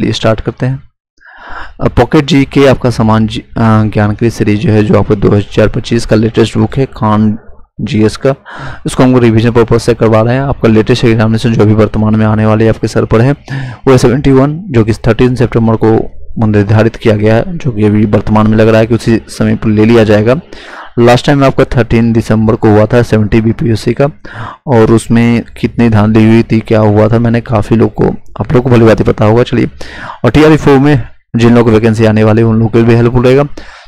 चलिए स्टार्ट करते हैं। पॉकेट जी के आपका समान ज्ञान की सीरीज जो है, जो आपको 2025 का लेटेस्ट बुक है खान जीएस का, इसको हमको रिवीजन पर्पज से करवा रहे हैं। आपका लेटेस्ट एग्जामिनेशन जो भी वर्तमान में आने वाले आपके सर पर है वो है 71, जो कि 13 सितंबर को निर्धारित किया गया है, जो कि अभी वर्तमान में लग रहा है कि उसी समय पर ले लिया जाएगा। लास्ट टाइम आपका 13 दिसंबर को हुआ था 70 बीपीएससी का, और उसमें कितनी धांधली हुई थी, क्या हुआ था, मैंने काफ़ी लोग को, आप लोग को भली बात ही पता होगा। चलिए, और TRE4 में जिन लोगों को वैकेंसी आने वाली है उन लोगों के लिए भी हेल्पफुल रहेगा।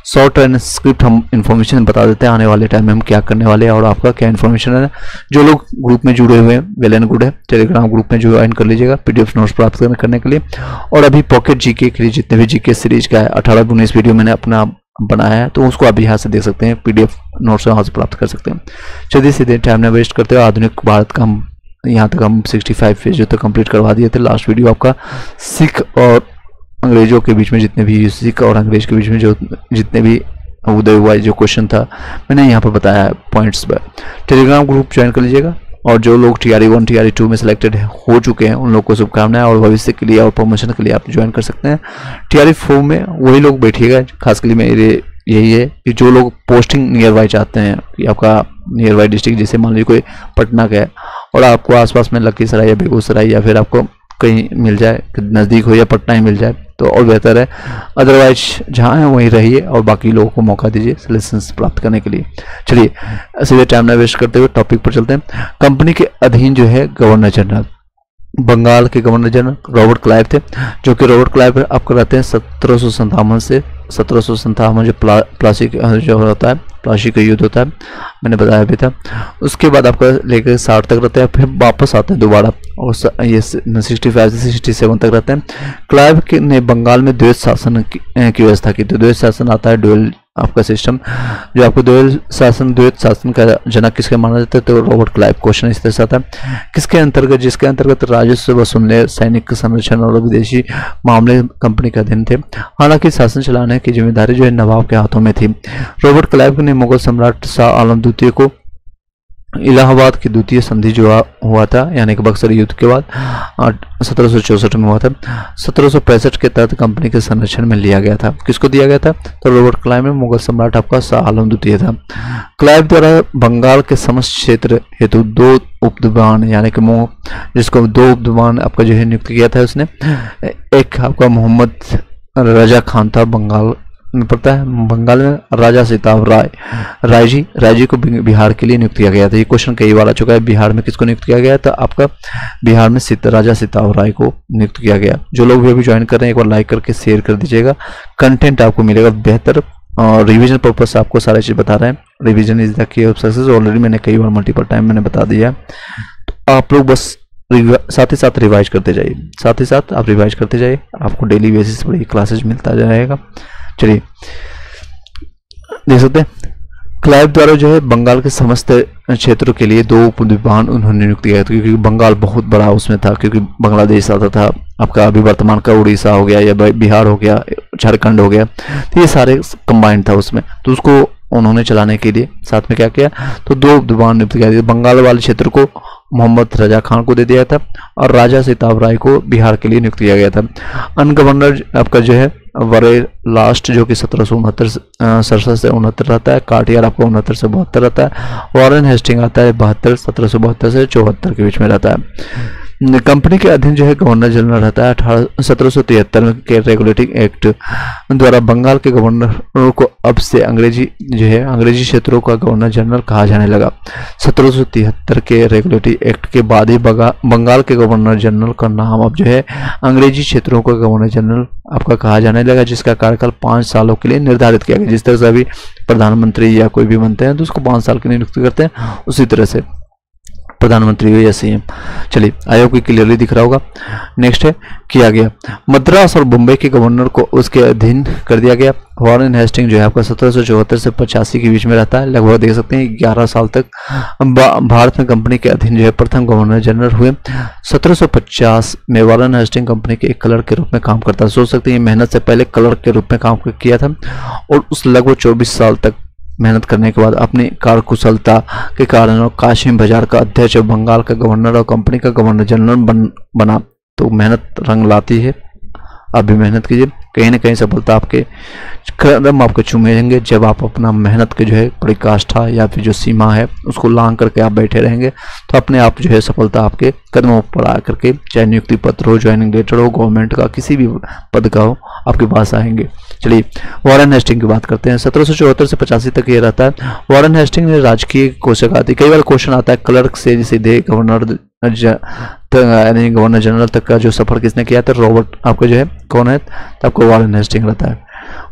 शॉर्ट एंड स्क्रिप्ट हम इन्फॉर्मेशन बता देते हैं आने वाले टाइम में हम क्या करने वाले हैं और आपका क्या इन्फॉर्मेशन है। जो लोग ग्रुप में जुड़े हुए हैं वेल एंड गुड है, टेलीग्राम ग्रुप में ज्वाइन कर लीजिएगा PDF नोट्स प्राप्त करने के लिए। और अभी पॉकेट जीके के लिए जितने भी जीके सीरीज का है 18-19 वीडियो मैंने अपना बनाया है, तो उसको आप यहाँ से देख सकते हैं, PDF नोट्स वहाँ से प्राप्त कर सकते हैं। चलिए सीधे टाइम न वेस्ट करते हुए आधुनिक भारत का हम यहाँ तक हम 65 पेज तक कंप्लीट करवा दिए थे। लास्ट वीडियो आपका सिख और अंग्रेजों के बीच में जितने भी सिख और अंग्रेज के बीच में जो जितने भी उदय हुआ जो क्वेश्चन था मैंने यहाँ पर बताया पॉइंट्स पर। टेलीग्राम ग्रुप ज्वाइन कर लीजिएगा। और जो लोग TRE1 TRE2 में सिलेक्टेड हो चुके हैं उन लोग को शुभकामनाएं, और भविष्य के लिए और प्रमोशन के लिए आप ज्वाइन कर सकते हैं। TRE4 में वही लोग बैठिएगा, खास के लिए मेरे यही है कि जो लोग पोस्टिंग नियर बाई चाहते हैं कि आपका नियर बाई डिस्ट्रिक्ट, जैसे मान लीजिए कोई पटना का है और आपको आसपास में लखीसराय या बेगूसराय या फिर आपको कहीं मिल जाए, नज़दीक हो या पटना ही मिल जाए तो और बेहतर है। अदरवाइज जहाँ है वहीं रहिए और बाकी लोगों को मौका दीजिए सिलेक्शन प्राप्त करने के लिए। चलिए सीधे टाइम ना वेस्ट करते हुए टॉपिक पर चलते हैं। कंपनी के अधीन जो है गवर्नर जनरल, बंगाल के गवर्नर जनरल रॉबर्ट क्लाइव थे, जो कि रॉबर्ट क्लाइव आपको रहते हैं 1757 से 1757 जो प्लासी जो होता है, प्लासी का युद्ध होता है, मैंने बताया भी था। उसके बाद आपका लेकर 60 तक रहते हैं, फिर वापस आते हैं दोबारा और ये 65 से 67 तक रहते हैं। क्लाइव ने बंगाल में द्वैत शासन की व्यवस्था की थी। द्वैत शासन आता है ड्यूअल आपका सिस्टम, जो आपको द्वैत शासन का जनक किसके माना जाता है, तो रॉबर्ट क्लाइव। क्वेश्चन इस तरह से आता है किसके अंतर्गत, जिसके अंतर्गत राजस्व वसूलने, सैनिक संरक्षण और विदेशी मामले कंपनी के अधीन थे। हालांकि शासन चलाने की जिम्मेदारी जो है नवाब के हाथों में थी। रॉबर्ट क्लाइव ने मुगल सम्राट शाह आलम द्वितीय को इलाहाबाद की द्वितीय संधि जो हुआ था, यानी कि बक्सर युद्ध के बाद 1764 में हुआ था, 1765 के तहत कंपनी के संरक्षण में लिया गया था। किसको दिया गया था, तो रॉबर्ट क्लाइव में मुगल सम्राट आपका शाह आलम द्वितीय था। क्लाइव द्वारा बंगाल के समस्त क्षेत्र हेतु 2 उपदीवान, यानी कि जिसको 2 उपदीवान आपका जो है नियुक्त किया था उसने। एक आपका मोहम्मद रजा खान था, बंगाल में पड़ता है, बंगाल में राजा सीताव राय जी को बिहार के लिए नियुक्त किया गया था। ये क्वेश्चन कई बार आ चुका है, बिहार में किसको नियुक्त किया गया था, आपका बिहार में राजा सीताव राय को नियुक्त किया गया। जो लोग भी अभी ज्वाइन कर रहे हैं एक बार लाइक करके शेयर कर दीजिएगा, कंटेंट आपको मिलेगा बेहतर। और रिवीजन पर्पज से आपको सारी चीज बता रहे हैं। Revision is the key of success, already मैंने कई बार मल्टीपल टाइम मैंने बता दिया है, तो आप लोग बस साथ ही साथ रिवाइज करते जाइए, साथ ही साथ आप रिवाइज करते जाइए, आपको डेली बेसिस पर ये क्लासेज मिलता जाएगा। चलिए देख सकते हैं क्लाइव द्वारा जो है बंगाल के समस्त क्षेत्रों के लिए 2 उपदीवान उन्होंने नियुक्त किया था, क्योंकि बंगाल बहुत बड़ा उसमें था, क्योंकि बांग्लादेश आता था आपका, अभी वर्तमान का उड़ीसा हो गया या बिहार हो गया, झारखंड हो गया, तो ये सारे कंबाइंड था उसमें, तो उसको उन्होंने चलाने के लिए साथ में क्या किया, तो 2 उपदीवान नियुक्त किया। बंगाल वाले क्षेत्र को मोहम्मद रजा खान को दे दिया था और राजा सीताव राय को बिहार के लिए नियुक्त किया गया था। अन्य गवर्नर आपका जो है वरे लास्ट, जो कि 1769 67 से 69 रहता है। कार्टियर आपका 69 से 72 रहता है। वॉरेन हेस्टिंग आता है 72 1772 से 74 के बीच में रहता है। कंपनी के अधीन जो है गवर्नर जनरल रहता है। 1773 के रेगुलेटिंग एक्ट द्वारा बंगाल के गवर्नर को अब से अंग्रेजी अंग्रेजी क्षेत्रों का गवर्नर जनरल कहा जाने लगा। 1773 के रेगुलेटिंग एक्ट के बाद ही बंगाल के गवर्नर जनरल का नाम अब जो है अंग्रेजी क्षेत्रों का गवर्नर जनरल आपका कहा जाने लगा, जिसका कार्यकाल 5 सालों के लिए निर्धारित किया गया। जिस तरह से अभी प्रधानमंत्री या कोई भी बनते हैं तो उसको 5 साल के लिए नियुक्त करते हैं, उसी तरह से प्रधानमंत्री हो या सीएम। चलिए आयोग की क्लियरली दिख रहा होगा। नेक्स्ट है किया गया मद्रास और मुंबई के गवर्नर को उसके अधीन कर दिया गया। वॉरेन हेस्टिंग जो है आपका 1774 से 85 के बीच में रहता है, लगभग देख सकते हैं 11 साल तक भारत में कंपनी के अधीन जो है प्रथम गवर्नर जनरल हुए। 1750 में वॉरेन हेस्टिंग कंपनी के एक क्लर्क के रूप में काम करता है। सोच सकते हैं मेहनत से पहले क्लर्क के रूप में काम किया था और उस लगभग 24 साल तक मेहनत करने के बाद अपनी कार्यकुशलता के कारण और काशिम बाजार का अध्यक्ष, बंगाल का गवर्नर और कंपनी का गवर्नर जनरल बना। तो मेहनत रंग लाती है, आप भी मेहनत कीजिए, कहीं ना कहीं सफलता आपके कदम आपको चूमेंगे। जब आप अपना मेहनत के जो है पराकाष्ठा या फिर जो सीमा है उसको लांग करके आप बैठे रहेंगे तो अपने आप जो है सफलता आपके कदमों पर आ करके, चाहे नियुक्ति पत्र हो, ज्वाइनिंग लेटर हो, गवर्नमेंट का किसी भी पद का हो, आपके पास आएंगे। चलिए वॉरेन हेस्टिंग की बात करते हैं। 1774 से 85 तक ये रहता है। वॉरेन हेस्टिंग ने राजकीय कोषागार थी। कई बार क्वेश्चन आता है क्लर्क से सीधे गवर्नर यानी गवर्नर जनरल तक का जो सफर किसने किया था, रॉबर्ट आपको जो है कौन है, तो आपको वॉरेन हेस्टिंग रहता है।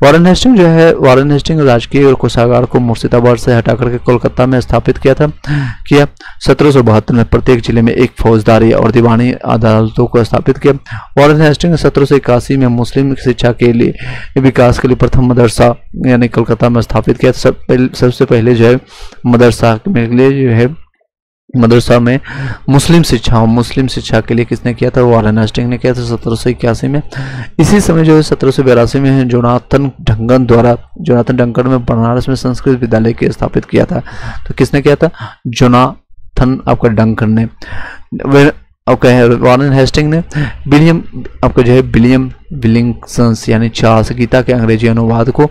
वॉरेन हेस्टिंग जो है, वॉरेन हेस्टिंग राजकीय कोषागार को मुर्शिदाबाद से हटा करके कोलकाता में स्थापित किया 1772 में प्रत्येक जिले में एक फौजदारी और दीवानी अदालतों को स्थापित किया। वॉरेन हेस्टिंग 1781 में मुस्लिम शिक्षा के लिए विकास के लिए प्रथम मदरसा यानी कोलकाता में स्थापित किया। सबसे पहले जो है मदरसा में मुस्लिम शिक्षा के लिए किसने किया था, वॉरेन हेस्टिंग ने किया था 1781 में। इसी समय जो है 1782 में जोनाथन डंकन में बनारस में संस्कृत विद्यालय के स्थापित किया था। तो किसने किया था, जोनाथन आपका डंकन ने। वॉरेन हेस्टिंग ने विलियम विलिंगसन यानी चार्ल्स गीता के अंग्रेजी अनुवाद को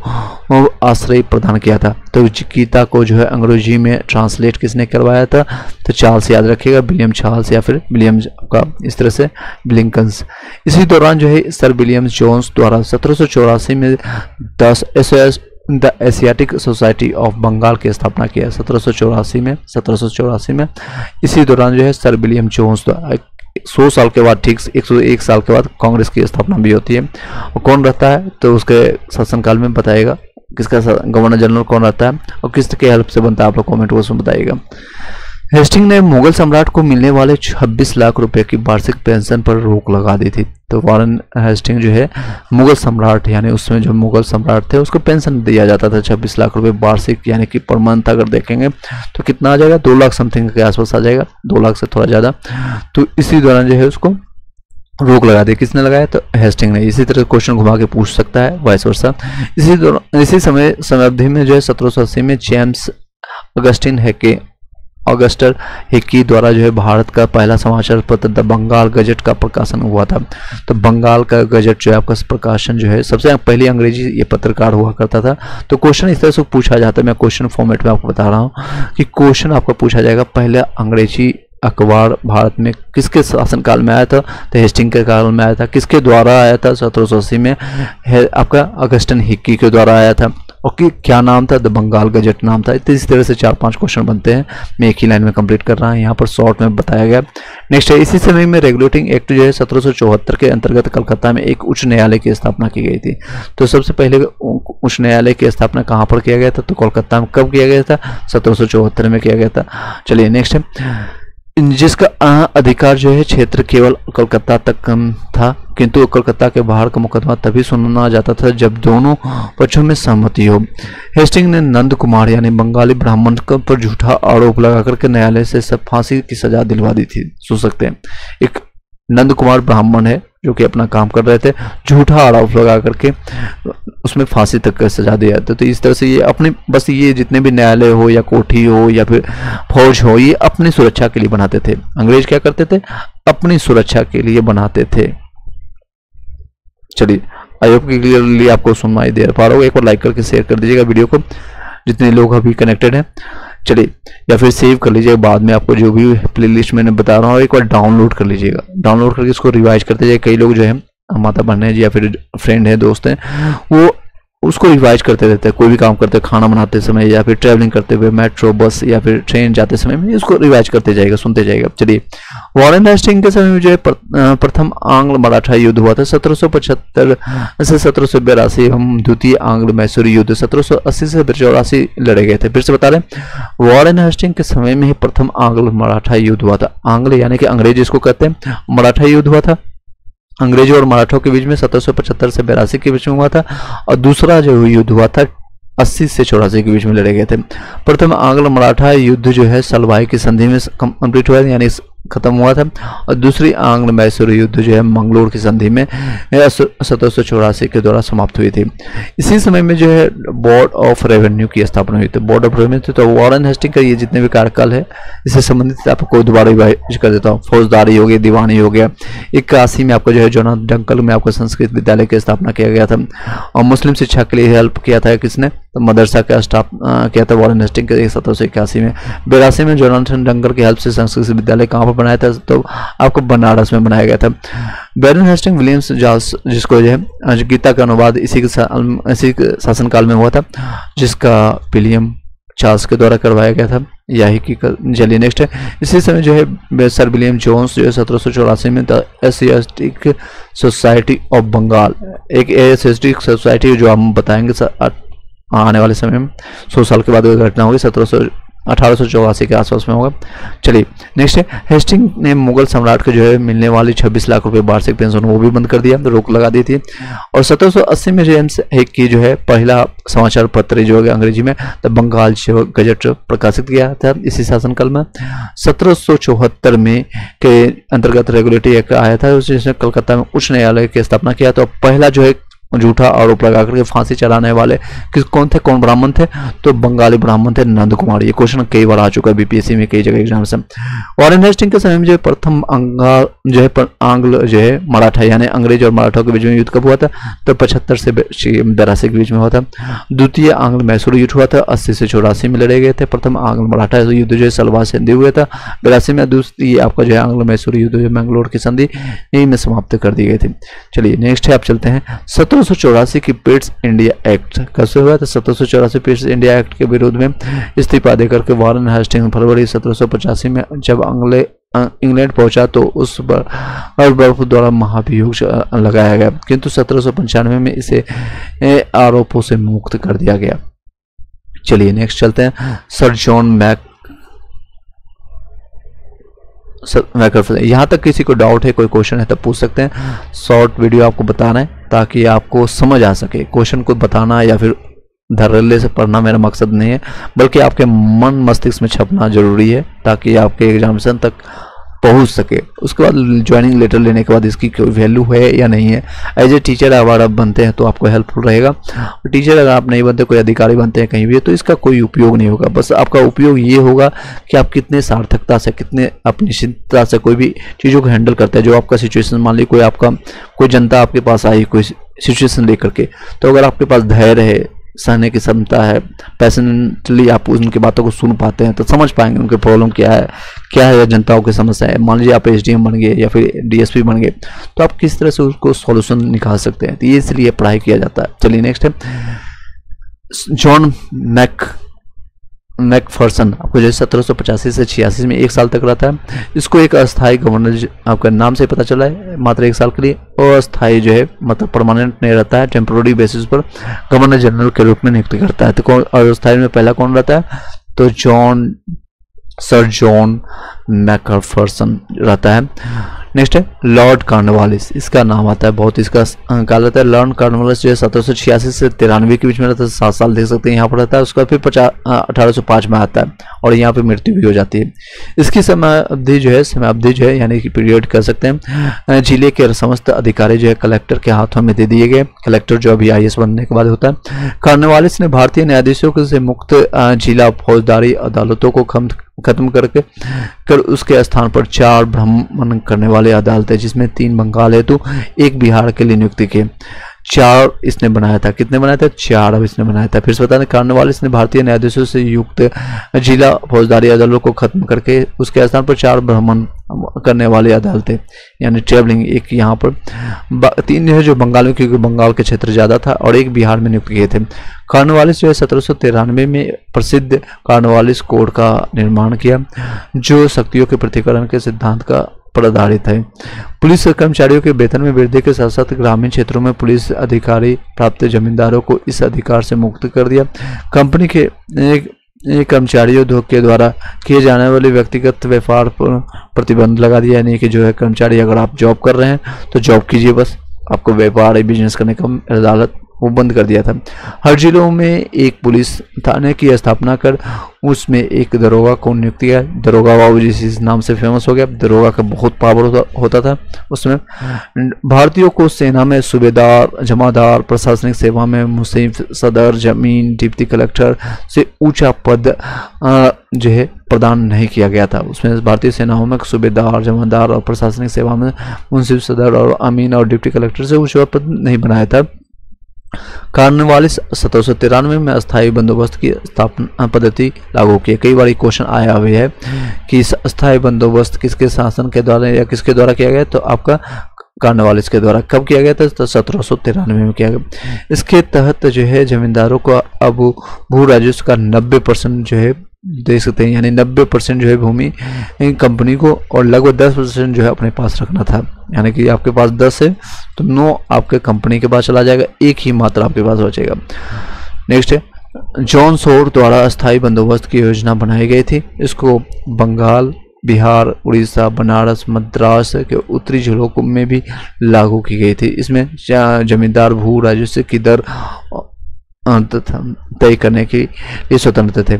आश्रय प्रदान किया था। तो गीता को जो है अंग्रेजी में ट्रांसलेट किसने करवाया था, तो चार्ल्स, याद रखिएगा, विलियम चार्ल्स या फिर विलियम का इस तरह से विलिंगसन। इसी दौरान जो है सर विलियम जोन्स द्वारा 1784 में the Asiatic society of Bengal की स्थापना किया 1784 में। इसी दौरान जो है सर विलियम जोन्स द्वारा 100 साल के बाद, ठीक 101 साल के बाद कांग्रेस की स्थापना भी होती है। और कौन रहता है, तो उसके शासनकाल में बताइएगा किसका गवर्नर जनरल कौन रहता है और किसके हेल्प से बनता है, आप लोग कॉमेंट बॉक्स में बताइएगा। हेस्टिंग ने मुगल सम्राट को मिलने वाले 26 लाख रुपए की वार्षिक पेंशन पर रोक लगा दी थी। तो वॉरेन हेस्टिंग जो है मुगल सम्राट, यानी उसमें जो मुगल सम्राट थे उसको पेंशन दिया जाता था 26 लाख रुपए वार्षिक, यानी कि पर मंथ अगर देखेंगे तो कितना आ जाएगा, 2 लाख समथिंग के आसपास आ जाएगा, 2 लाख से थोड़ा ज़्यादा। तो इसी दौरान जो है उसको रोक लगा दी। किसने लगाया, तो हेस्टिंग ने। इसी तरह क्वेश्चन घुमा के पूछ सकता है, वाइस वर्सा। इसी समय अवधि में जो है 1780 में जेम्स ऑगस्टर हिक्की द्वारा जो है भारत का पहला समाचार पत्र द बंगाल गजट का प्रकाशन हुआ था। तो बंगाल का गजट जो है आपका प्रकाशन जो है सबसे पहले अंग्रेजी ये पत्रकार हुआ करता था। तो क्वेश्चन इस तरह से पूछा जाता है, मैं क्वेश्चन फॉर्मेट में आपको बता रहा हूँ कि क्वेश्चन आपका पूछा जाएगा पहले अंग्रेजी अखबार भारत में किसके शासनकाल में आया था, तो हेस्टिंग के काल में आया था। किसके द्वारा आया था, 1780 में आपका ऑगस्टन हिक्की के द्वारा आया था। और क्या नाम था, द बंगाल गजट नाम था। इस तरह से 4-5 क्वेश्चन बनते हैं, मैं एक ही लाइन में कंप्लीट कर रहा हूँ, यहाँ पर शॉर्ट में बताया गया। नेक्स्ट है, इसी समय में रेगुलेटिंग एक्ट जो है 1774 के अंतर्गत कलकत्ता में एक उच्च न्यायालय की स्थापना की गई थी। तो सबसे पहले उच्च न्यायालय की स्थापना कहाँ पर किया गया था, तो कोलकाता में। कब किया गया था, 1774 में किया गया था। चलिए नेक्स्ट है, जिसका अधिकार जो है क्षेत्र केवल कोलकाता तक था, किंतु कोलकाता के बाहर का मुकदमा तभी सुना जाता था जब दोनों पक्षों में सहमति हो। हेस्टिंग ने नंद कुमार यानी बंगाली ब्राह्मण पर झूठा आरोप लगा करके न्यायालय से सब फांसी की सजा दिलवा दी थी। सोच सकते हैं, एक नंद कुमार ब्राह्मण है जो कि अपना काम कर रहे थे, झूठा आरोप लगा करके उसमें फांसी तक का सजा दिया था। तो इस तरह से ये अपने बस ये जितने भी न्यायालय हो या कोठी हो या फिर फौज हो, ये अपनी सुरक्षा के लिए बनाते थे। अंग्रेज क्या करते थे, अपनी सुरक्षा के लिए बनाते थे। चलिए, आई होप के लिए आपको सुनवाई दे पा रहा हूँ। एक बार लाइक करके शेयर कर दीजिएगा वीडियो को, जितने लोग अभी कनेक्टेड हैं। चलिए, या फिर सेव कर लीजिएगा, बाद में आपको जो भी प्लेलिस्ट मैंने बता रहा हूँ एक बार डाउनलोड कर लीजिएगा। डाउनलोड करके इसको रिवाइज करते जाइए। कई लोग जो है माता बहन है या फिर फ्रेंड है, दोस्त हैं, वो उसको रिवाइज करते रहते हैं। कोई भी काम करते, खाना बनाते समय या फिर ट्रैवलिंग करते हुए, मेट्रो, बस या फिर ट्रेन जाते समय में इसको रिवाइज करते जाएगा, सुनते जाएगा। चलिए, वॉरेन हेस्टिंग के समय में जो है प्रथम आंग्ल मराठा युद्ध हुआ था 1775 से 1782 एवं द्वितीय आंग्ल मैसूरी युद्ध 1780 से 84 लड़े गए थे। फिर से बता रहे हैं, वॉरेन हेस्टिंग के समय में ही प्रथम आंग्ल मराठा युद्ध हुआ था। आंग्ल यानी कि अंग्रेज इसको कहते हैं, मराठा युद्ध हुआ था अंग्रेजों और मराठों के बीच में 1775 से 82 के बीच में हुआ था। और दूसरा जो युद्ध हुआ था 80 से 84 के बीच में लड़े गए थे। प्रथम आंग्ल मराठा युद्ध जो है सलवाई की संधि में कंप्लीट हुआ, यानी खत्म हुआ था, और दूसरी आंग्ल मैसूर युद्ध जो है मंगलोर की संधि में 1784 के दौरान समाप्त हुई थी। इसी समय में जो है बोर्ड ऑफ रेवेन्यू की स्थापना हुई थी। बोर्ड ऑफ रेवेन्यू थी, तो वॉरेन हेस्टिंग का ये जितने भी कार्यकाल है इससे संबंधित आपको दोबारा विभाजित कर देता हूँ। फौजदारी हो गई, दीवानी हो गया। 81 में आपको जो है जोनाथन डंकल में आपको संस्कृत विद्यालय की स्थापना किया गया था, और मुस्लिम शिक्षा के लिए हेल्प किया था किसने, तो मदरसा का स्टाफ किया था वॉरेन हेस्टिंग के 1781 में। 82 में जोनाथन डंकल की हेल्प से संस्कृत विद्यालय कहाँ पर बनाया था, तो आपको बनारस में बनाया गया था। वॉरेन हेस्टिंग विलियम्स जॉर्ज, जिसको जो है गीता का अनुवाद इसी के शासनकाल में हुआ था, जिसका विलियम चार्ल्स के द्वारा करवाया गया था। यही की चलिए नेक्स्ट है। इसी समय जो है सर विलियम जोन्स जो है 1784 में the Asiatic society of Bengal, एक एशियाटिक सोसाइटी जो हम बताएंगे आने वाले समय में 100 साल के बाद घटना होगी, 1884 के आसपास में होगा। चलिए नेक्स्ट है, हेस्टिंग ने मुगल सम्राट को जो है मिलने वाली 26 लाख रुपए वार्षिक पेंशन वो भी बंद कर दिया, तो रोक लगा दी थी। और 1780 में जेम्स हेग की जो है पहला समाचार पत्र जो है अंग्रेजी में द बंगाल गजट प्रकाशित किया था इसी शासनकाल में। 1774 में के अंतर्गत रेगुलेटरी एक्ट आया था, जिसने कलकत्ता में उच्च न्यायालय की स्थापना किया। तो पहला जो है झूठा आरोप लगा करके फांसी चढ़ाने वाले कौन थे, कौन ब्राह्मण थे, तो बंगाली ब्राह्मण थे नंद कुमार। ये क्वेश्चन कई बार आ चुका है बीपीएससी में कई जगह एग्जाम से। वॉरेन हेस्टिंग के समय में जो है प्रथम आंग्ल जो है मराठा यानी अंग्रेज और मराठा के बीच में युद्ध कब हुआ था, तो 75 से 82 के बीच में हुआ था। द्वितीय आंग्ल मैसूर युद्ध हुआ था, 80 से 84 में लड़े गए थे। प्रथम आंग्ल मराठा युद्ध जो है सलवा संधि हुआ था 82 में। दूसरी आपका जो है आंग्ल मैसूर युद्ध जो मैंगलोर की संधि यही में समाप्त कर दी गई थी। चलिए नेक्स्ट है, आप चलते हैं 1784 की पिट्स इंडिया एक्ट कैसे हुआ था। 1784 पिट्स इंडिया एक्ट के विरोध में इस्तीफा देकर के वॉरेन हेस्टिंग फरवरी 1785 में जब इंग्लैंड पहुंचा तो उस पर बर्फ द्वारा महाभियोग लगाया गया, किंतु 1795 में इसे आरोपों से मुक्त कर दिया गया। चलिए नेक्स्ट चलते हैं, सर जॉन यहाँ तक किसी को डाउट है, कोई क्वेश्चन है तो पूछ सकते हैं। शॉर्ट वीडियो आपको बताना है ताकि आपको समझ आ सके। क्वेश्चन को बताना या फिर धड़ल्ले से पढ़ना मेरा मकसद नहीं है, बल्कि आपके मन मस्तिष्क में छपना जरूरी है ताकि आपके एग्जामिनेशन तक पहुंच सके। उसके बाद ज्वाइनिंग लेटर लेने के बाद इसकी कोई वैल्यू है या नहीं है। एज ए टीचर अगर आप बनते हैं तो आपको हेल्पफुल रहेगा, और टीचर अगर आप नहीं बनते, कोई अधिकारी बनते हैं कहीं भी, तो इसका कोई उपयोग नहीं होगा। बस आपका उपयोग ये होगा कि आप कितने सार्थकता से, कितने अपनी निश्चितता से कोई भी चीज़ों को हैंडल करते हैं। जो आपका सिचुएशन, मान ली कोई जनता आपके पास आई कोई सिचुएशन लेकर के, तो अगर आपके पास धैर्य है, सहने की क्षमता है, पैशनेटली आप उनकी बातों को सुन पाते हैं, तो समझ पाएंगे उनकी प्रॉब्लम क्या है या जनताओं की समस्या है। मान लीजिए आप एसडीएम बन गए या फिर डीएसपी बन गए, तो आप किस तरह से उसको सॉल्यूशन निकाल सकते हैं। तो ये इसलिए पढ़ाई किया जाता है। चलिए नेक्स्ट है, जॉन मैकफर्सन आपको जो 1785 से 86 में 1 साल तक रहता है। इसको एक अस्थायी गवर्नर, आपका नाम से पता चला है, मात्र 1 साल के लिए। और अस्थायी जो है मतलब परमानेंट नहीं रहता है, टेम्पोररी बेसिस पर गवर्नर जनरल के रूप में नियुक्त करता है। तो कौन अस्थायी में पहला कौन रहता है, तो सर जॉन मैकफर्सन रहता है। नेक्स्ट है लॉर्ड कॉर्नवालिस, इसका नाम आता है बहुत, इसका काल रहता है। लॉर्ड कॉर्नवालिस जो है 1786 से 93 के बीच में रहता है, 7 साल देख सकते हैं यहाँ पर रहता है। उसका फिर 1805 में आता है और यहाँ पे मृत्यु भी हो जाती है। इसकी समय अवधि जो है यानी कि पीरियड कह सकते हैं, जिले के समस्त अधिकारी जो है कलेक्टर के हाथों में दे दिए गए। कलेक्टर जो अभी IAS बनने के बाद होता है। कॉर्नवालिस ने भारतीय न्यायाधीशों से मुक्त जिला फौजदारी अदालतों को खत्म कर उसके स्थान पर 4 भ्रमण करने वाले अदालतें, जिसमें 3 बंगाल हेतु 1 बिहार के लिए नियुक्ति की। 4 इसने बनाया था। कितने बनाया था? 4 अब इसने बनाया था। फिर से बता दें, कॉर्नवालिस ने भारतीय न्यायाधीशों से युक्त जिला फौजदारी अदालतों को खत्म करके उसके स्थान पर 4 भ्रमण करने वाली अदालतें यानी ट्रेवलिंग, एक यहाँ पर 3 है जो बंगाल में, क्योंकि बंगाल के क्षेत्र ज़्यादा था, और 1 बिहार में नियुक्त किए थे। कॉर्नवालिस जो है 1793 में प्रसिद्ध कॉर्नवालिस कोड का निर्माण किया, जो शक्तियों के पृथक्करण के सिद्धांत का पर आधारित है। पुलिस कर्मचारियों के वेतन में वृद्धि के साथ साथ ग्रामीण क्षेत्रों में पुलिस अधिकारी प्राप्त जमींदारों को इस अधिकार से मुक्त कर दिया। कंपनी के कर्मचारियों के द्वारा किए जाने वाले व्यक्तिगत व्यापार पर प्रतिबंध लगा दिया, यानी कि जो है कर्मचारी अगर आप जॉब कर रहे हैं तो जॉब कीजिए, बस आपको व्यापार बिजनेस करने का अदालत वो बंद कर दिया था। हर जिलों में एक पुलिस थाने की स्थापना कर उसमें एक दरोगा को नियुक्त किया। दरोगा बाबू जिस नाम से फेमस हो गया। दरोगा का बहुत पावर होता था उसमें। भारतीयों को सेना में सूबेदार, जमादार, प्रशासनिक सेवा में मुंशीफ, सदर, जमीन, डिप्टी कलेक्टर से ऊंचा पद जो है प्रदान नहीं किया गया था। उसमें भारतीय सेनाओं में सूबेदार, जमादार और प्रशासनिक सेवा में मुंशीफ, सदर और अमीन और डिप्टी कलेक्टर से ऊंचा पद नहीं बनाया था। कॉर्नवालिस 1793 में अस्थायी बंदोबस्त की स्थापना पद्धति लागू की। कई बार क्वेश्चन आया हुआ है कि अस्थायी बंदोबस्त किसके शासन के द्वारा या किसके द्वारा किया गया, तो आपका कॉर्नवालिस के द्वारा। कब किया गया था, तो 1793 में किया गया। इसके तहत जो है जमींदारों को अब भू राजस्व का 90% जो है दे सकते हैं, यानी 90% जो है भूमि कंपनी को और लगभग 10% जो है अपने पास रखना था। यानी कि आपके पास 10 है तो 9 आपके कंपनी के पास चला जाएगा, एक ही मात्र आपके पास बचेगा। नेक्स्ट है जॉन सोर द्वारा अस्थायी बंदोबस्त की योजना बनाई गई थी। इसको बंगाल, बिहार, उड़ीसा, बनारस, मद्रास के उत्तरी जिलों में भी लागू की गई थी। इसमें जमींदार भू राजस्व की दर तय करने के लिए स्वतंत्र थे।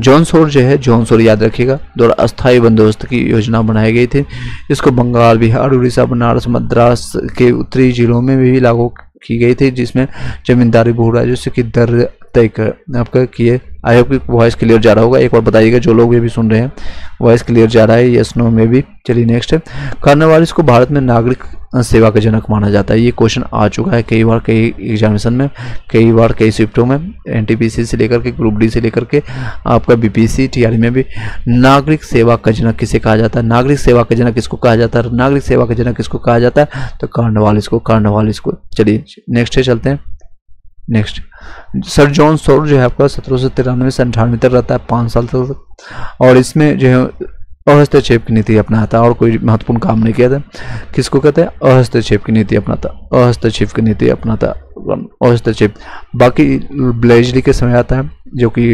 जॉन सोर जो है, जॉन सोर याद रखिएगा, द्वारा अस्थायी बंदोबस्त की योजना बनाई गई थी। इसको बंगाल, बिहार, उड़ीसा, बनारस, मद्रास के उत्तरी जिलों में भी लागू की गई थी, जिसमें जमींदारी भू राजस्व की दर तय कर आपका किए। आई होप कि वॉइस क्लियर जा रहा होगा, एक बार बताइएगा जो लोग ये भी सुन रहे हैं, वॉइस क्लियर जा रहा है, यस नो में भी। चलिए नेक्स्ट है, कॉर्नवालिस को भारत में नागरिक सेवा का जनक माना जाता है। ये क्वेश्चन आ चुका है कई बार, कई एग्जामिनेशन में, कई बार कई शिफ्टों में, एनटीपीसी से लेकर के ग्रुप डी से लेकर के आपका बीपीसी, टीआरई में भी। नागरिक सेवा का जनक किसे कहा जाता है, नागरिक सेवा का जनक किसको कहा जाता है, नागरिक सेवा का जनक किसको कहा जाता है, तो कॉर्नवालिस को, कॉर्नवालिस को। चलिए नेक्स्ट है, चलते हैं नेक्स्ट। सर जॉन सोर जो है आपका 1793 से 98 तक रहता है, 5 साल तक, और इसमें जो है अहस्तक्षेप की नीति अपनाया था और कोई महत्वपूर्ण काम नहीं किया था। किसको कहते हैं, अहस्तक्षेप की नीति अपनाता, अहस्तक्षेप की नीति अपनाता, अहस्तक्षेप। बाकी ब्लेजली के समय आता है जो कि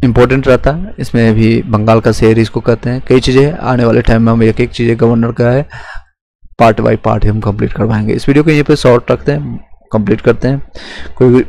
इम्पोर्टेंट रहता है। इसमें भी बंगाल का शहर इसको कहते हैं। कई चीज़ें आने वाले टाइम में हम एक एक चीज़ें गवर्नर का है पार्ट बाय पार्ट हम कंप्लीट करवाएंगे। इस वीडियो को यहीं पे शॉर्ट रखते हैं, कंप्लीट करते हैं। कोई